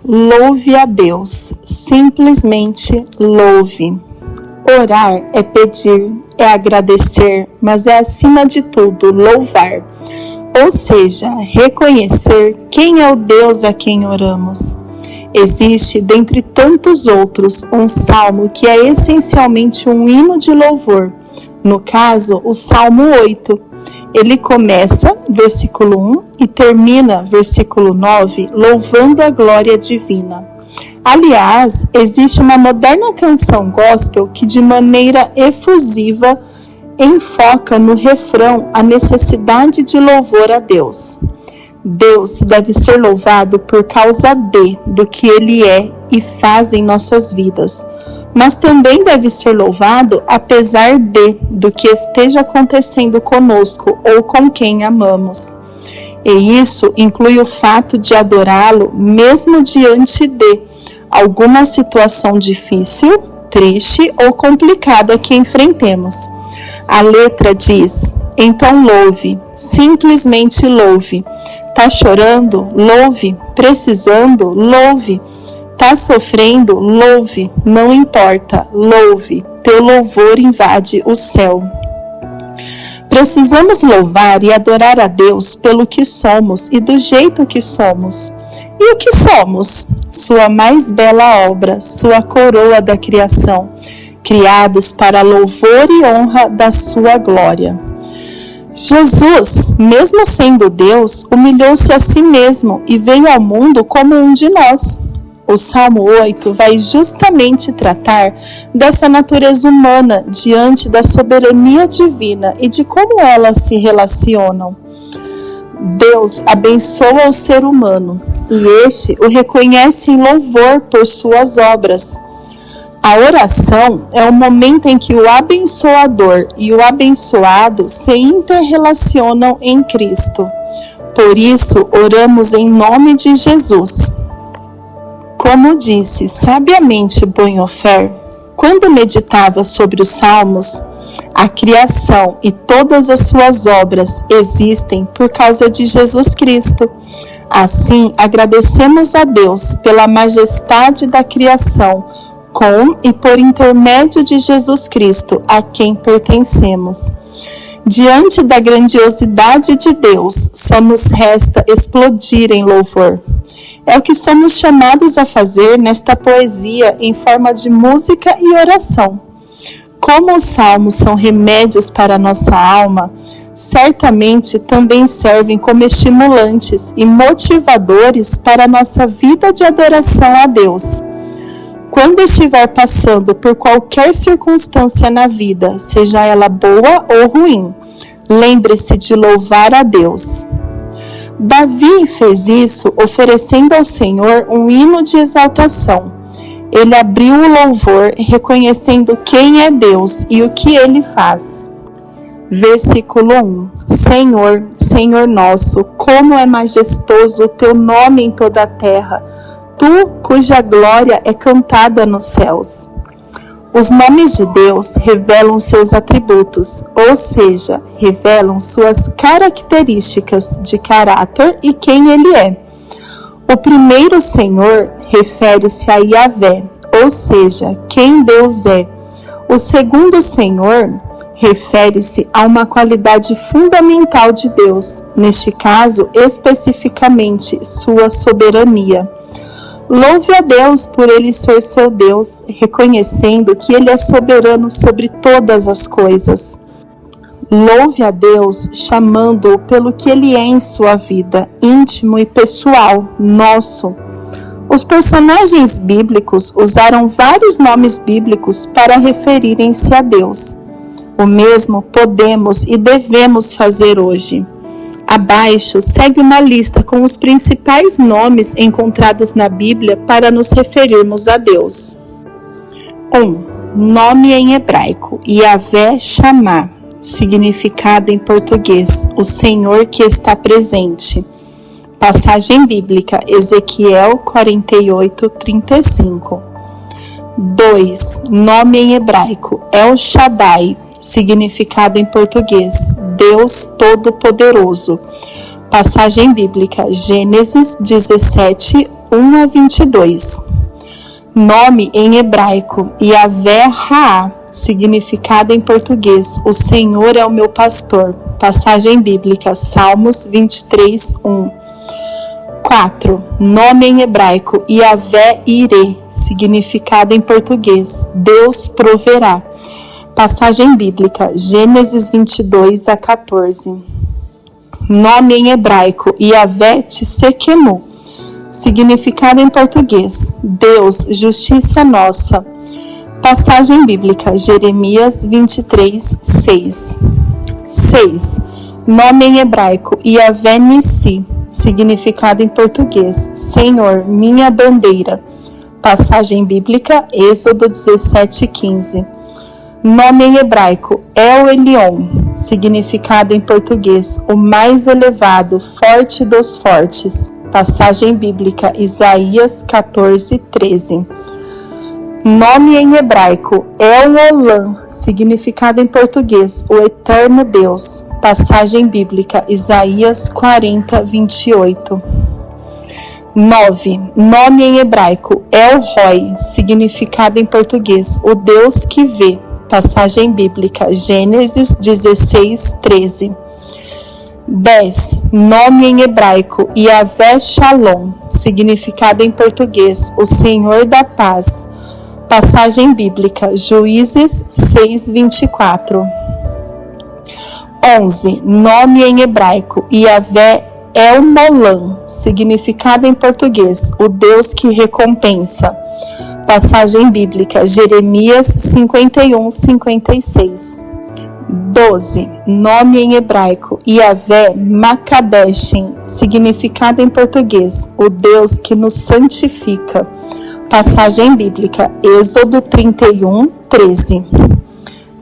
Louve a Deus, simplesmente louve. Orar é pedir, é agradecer, mas é acima de tudo louvar. Ou seja, reconhecer quem é o Deus a quem oramos. Existe, dentre tantos outros, um salmo que é essencialmente um hino de louvor. No caso, o Salmo 8. Ele começa, versículo 1, e termina, versículo 9, louvando a glória divina. Aliás, existe uma moderna canção gospel que de maneira efusiva enfoca no refrão a necessidade de louvor a Deus. Deus deve ser louvado por causa do que Ele é e faz em nossas vidas, mas também deve ser louvado apesar do que esteja acontecendo conosco ou com quem amamos. E isso inclui o fato de adorá-lo mesmo diante de alguma situação difícil, triste ou complicada que enfrentemos. A letra diz: então louve, simplesmente louve. Tá chorando? Louve. Precisando? Louve. Tá sofrendo? Louve. Não importa, louve. Teu louvor invade o céu. Precisamos louvar e adorar a Deus pelo que somos e do jeito que somos. E o que somos? Sua mais bela obra, sua coroa da criação, criados para louvor e honra da sua glória. Jesus, mesmo sendo Deus, humilhou-se a si mesmo e veio ao mundo como um de nós. O Salmo 8 vai justamente tratar dessa natureza humana diante da soberania divina e de como elas se relacionam. Deus abençoa o ser humano e este o reconhece em louvor por suas obras. A oração é o momento em que o abençoador e o abençoado se interrelacionam em Cristo. Por isso, oramos em nome de Jesus. Como disse sabiamente Bonhoeffer, quando meditava sobre os Salmos, a criação e todas as suas obras existem por causa de Jesus Cristo. Assim, agradecemos a Deus pela majestade da criação, com e por intermédio de Jesus Cristo, a quem pertencemos. Diante da grandiosidade de Deus, só nos resta explodir em louvor. É o que somos chamados a fazer nesta poesia em forma de música e oração. Como os salmos são remédios para a nossa alma, certamente também servem como estimulantes e motivadores para a nossa vida de adoração a Deus. Quando estiver passando por qualquer circunstância na vida, seja ela boa ou ruim, lembre-se de louvar a Deus. Davi fez isso oferecendo ao Senhor um hino de exaltação. Ele abriu o louvor reconhecendo quem é Deus e o que Ele faz. Versículo 1. Senhor, Senhor nosso, como é majestoso o Teu nome em toda a terra, Tu cuja glória é cantada nos céus. Os nomes de Deus revelam seus atributos, ou seja, revelam suas características de caráter e quem Ele é. O primeiro Senhor refere-se a Yahvé, ou seja, quem Deus é. O segundo Senhor refere-se a uma qualidade fundamental de Deus, neste caso, especificamente, sua soberania. Louve a Deus por Ele ser seu Deus, reconhecendo que Ele é soberano sobre todas as coisas. Louve a Deus chamando-o pelo que Ele é em sua vida, íntimo e pessoal, nosso. Os personagens bíblicos usaram vários nomes bíblicos para referirem-se a Deus. O mesmo podemos e devemos fazer hoje. Abaixo segue uma lista com os principais nomes encontrados na Bíblia para nos referirmos a Deus. 1. Nome em hebraico, Yahvé Shammah, significado em português, o Senhor que está presente. Passagem bíblica, Ezequiel 48:35. 2. Nome em hebraico, El Shaddai, significado em português, Deus Todo-Poderoso. Passagem bíblica, Gênesis 17, 1 a 22. Nome em hebraico, Yahvé-Ra, significado em português, o Senhor é o meu pastor. Passagem bíblica, Salmos 23, 1. 4. Nome em hebraico, Yahvé-Irê, significado em português, Deus proverá. Passagem bíblica, Gênesis 22 a 14. Nome em hebraico, Yahvé-Tsequenu, significado em português, Deus, justiça nossa. Passagem bíblica, Jeremias 23, 6. 6. Nome em hebraico, Yahvé-Nissi, significado em português, Senhor, minha bandeira. Passagem bíblica, Êxodo 17, 15. Nome em hebraico, El-Elion, significado em português, o mais elevado, forte dos fortes. Passagem bíblica, Isaías 14, 13. Nome em hebraico, El-Olam, significado em português, o eterno Deus. Passagem bíblica, Isaías 40, 28. 9. Nome em hebraico, El-Roi, significado em português, o Deus que vê. Passagem bíblica, Gênesis 16, 13. 10. Nome em hebraico, Yahvé-Shalom, significado em português, o Senhor da paz. Passagem bíblica, Juízes 6, 24. 11. Nome em hebraico, Yahvé-El-Molam, significado em português, o Deus que recompensa. Passagem bíblica, Jeremias 51, 56. 12. Nome em hebraico, Yahvé-Makadeshem, significado em português, o Deus que nos santifica. Passagem bíblica, Êxodo 31, 13.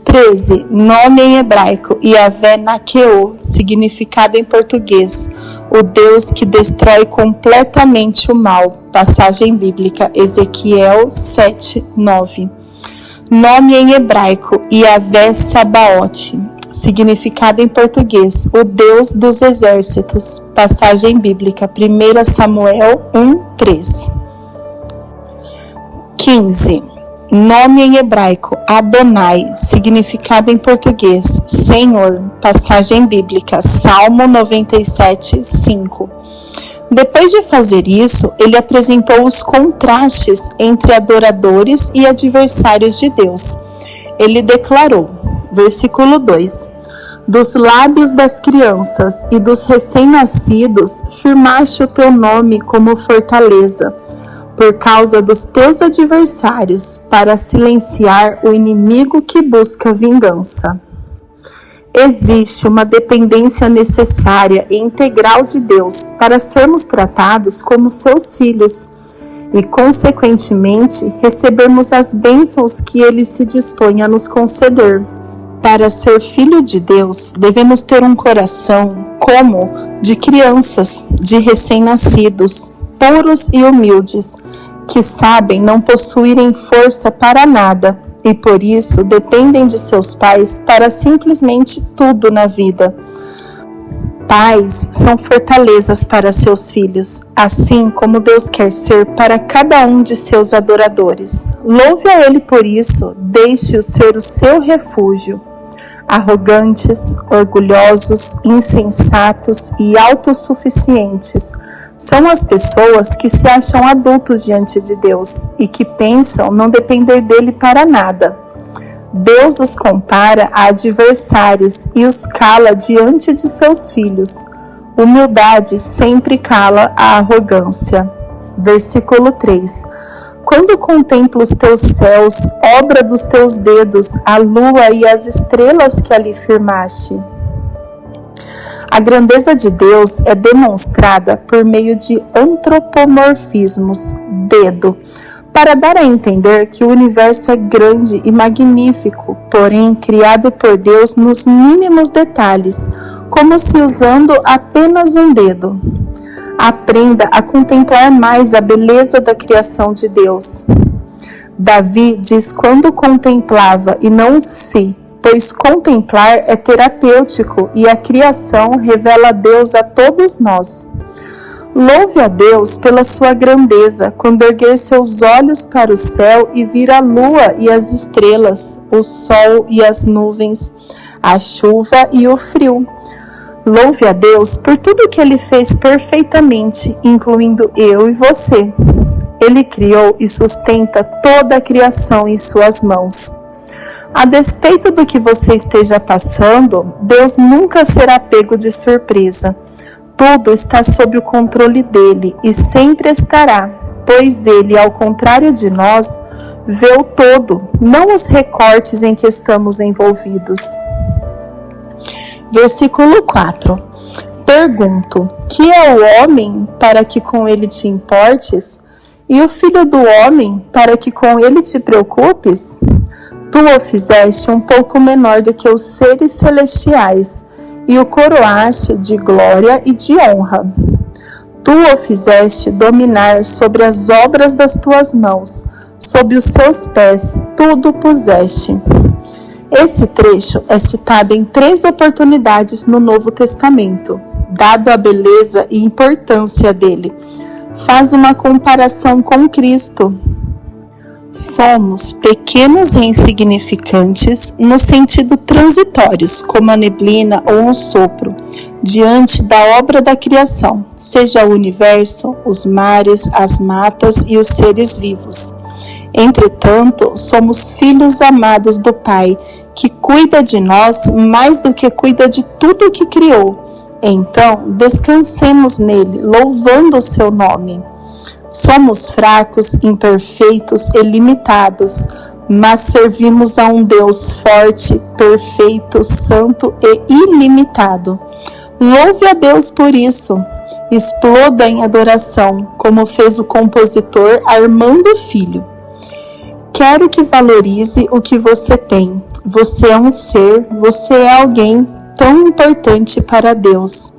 13. Nome em hebraico, Yahvé-Nakeo, significado em português, o Deus que destrói completamente o mal. Passagem bíblica, Ezequiel 7, 9. Nome em hebraico, Yahvé-Sabaote, significado em português, o Deus dos exércitos. Passagem bíblica, 1 Samuel 1, 3. 15. Nome em hebraico, Adonai, significado em português, Senhor. Passagem bíblica, Salmo 97, 5. Depois de fazer isso, ele apresentou os contrastes entre adoradores e adversários de Deus. Ele declarou, versículo 2: dos lábios das crianças e dos recém-nascidos, firmaste o teu nome como fortaleza, por causa dos teus adversários, para silenciar o inimigo que busca vingança. Existe uma dependência necessária e integral de Deus para sermos tratados como seus filhos e, consequentemente, recebermos as bênçãos que Ele se dispõe a nos conceder. Para ser filho de Deus, devemos ter um coração como de crianças, de recém-nascidos, puros e humildes, que sabem não possuírem força para nada e por isso dependem de seus pais para simplesmente tudo na vida. Pais são fortalezas para seus filhos, assim como Deus quer ser para cada um de seus adoradores. Louve a Ele por isso, deixe-o ser o seu refúgio. Arrogantes, orgulhosos, insensatos e autossuficientes são as pessoas que se acham adultos diante de Deus e que pensam não depender dele para nada. Deus os compara a adversários e os cala diante de seus filhos. Humildade sempre cala a arrogância. Versículo 3. Quando contemplo os teus céus, obra dos teus dedos, a lua e as estrelas que ali firmaste. A grandeza de Deus é demonstrada por meio de antropomorfismos, dedo, para dar a entender que o universo é grande e magnífico, porém criado por Deus nos mínimos detalhes, como se usando apenas um dedo. Aprenda a contemplar mais a beleza da criação de Deus. Davi diz quando contemplava e não se, pois contemplar é terapêutico e a criação revela Deus a todos nós. Louve a Deus pela sua grandeza, quando erguer seus olhos para o céu e vir a lua e as estrelas, o sol e as nuvens, a chuva e o frio. Louve a Deus por tudo que Ele fez perfeitamente, incluindo eu e você. Ele criou e sustenta toda a criação em suas mãos. A despeito do que você esteja passando, Deus nunca será pego de surpresa. Tudo está sob o controle dele e sempre estará, pois ele, ao contrário de nós, vê o todo, não os recortes em que estamos envolvidos. Versículo 4. Pergunto: que é o homem para que com ele te importes? E o filho do homem para que com ele te preocupes? Tu o fizeste um pouco menor do que os seres celestiais, e o coroaste de glória e de honra. Tu o fizeste dominar sobre as obras das tuas mãos, sob os seus pés tudo puseste. Esse trecho é citado em 3 oportunidades no Novo Testamento, dado a beleza e importância dele. Faz uma comparação com Cristo. Somos pequenos e insignificantes no sentido transitórios, como a neblina ou um sopro, diante da obra da criação, seja o universo, os mares, as matas e os seres vivos. Entretanto, somos filhos amados do Pai, que cuida de nós mais do que cuida de tudo o que criou. Então, descansemos nele, louvando o seu nome. Somos fracos, imperfeitos e limitados, mas servimos a um Deus forte, perfeito, santo e ilimitado. Louve a Deus por isso. Exploda em adoração, como fez o compositor Armando Filho. Quero que valorize o que você tem. Você é um ser, você é alguém tão importante para Deus.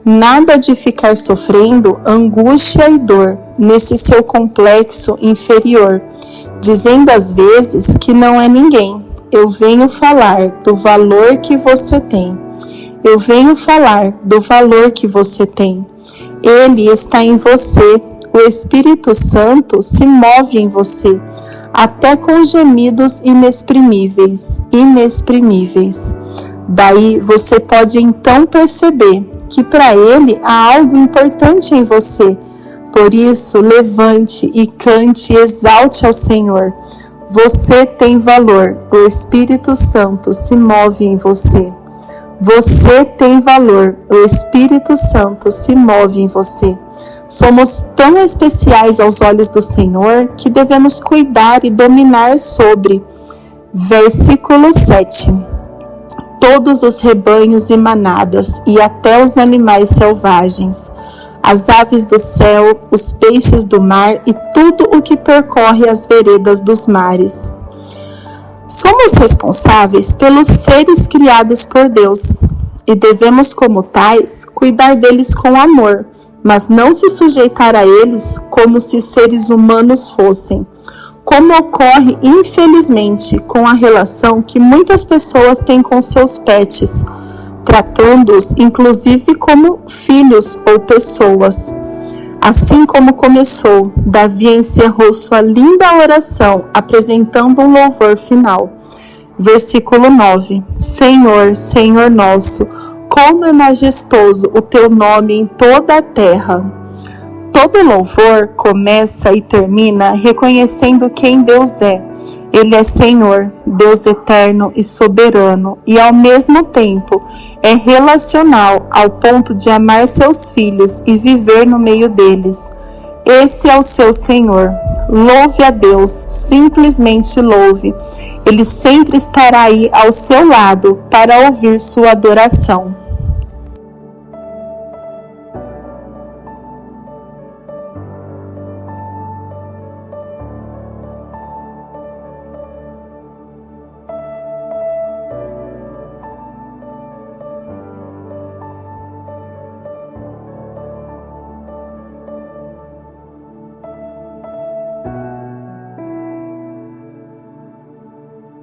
Nada de ficar sofrendo angústia e dor nesse seu complexo inferior, dizendo às vezes que não é ninguém. Eu venho falar do valor que você tem. Eu venho falar do valor que você tem. Ele está em você. O Espírito Santo se move em você, até com gemidos inexprimíveis. Daí você pode então perceber que para ele há algo importante em você. Por isso, levante e cante e exalte ao Senhor. Você tem valor. O Espírito Santo se move em você. Você tem valor. O Espírito Santo se move em você. Somos tão especiais aos olhos do Senhor que devemos cuidar e dominar sobre. Versículo 7. Todos os rebanhos e manadas, e até os animais selvagens, as aves do céu, os peixes do mar e tudo o que percorre as veredas dos mares. Somos responsáveis pelos seres criados por Deus, e devemos, como tais, cuidar deles com amor, mas não se sujeitar a eles como se seres humanos fossem, como ocorre, infelizmente, com a relação que muitas pessoas têm com seus pets, tratando-os, inclusive, como filhos ou pessoas. Assim como começou, Davi encerrou sua linda oração, apresentando um louvor final. Versículo 9. Senhor, Senhor nosso, como é majestoso o teu nome em toda a terra. Todo louvor começa e termina reconhecendo quem Deus é. Ele é Senhor, Deus eterno e soberano, e ao mesmo tempo é relacional ao ponto de amar seus filhos e viver no meio deles. Esse é o seu Senhor. Louve a Deus, simplesmente louve. Ele sempre estará aí ao seu lado para ouvir sua adoração.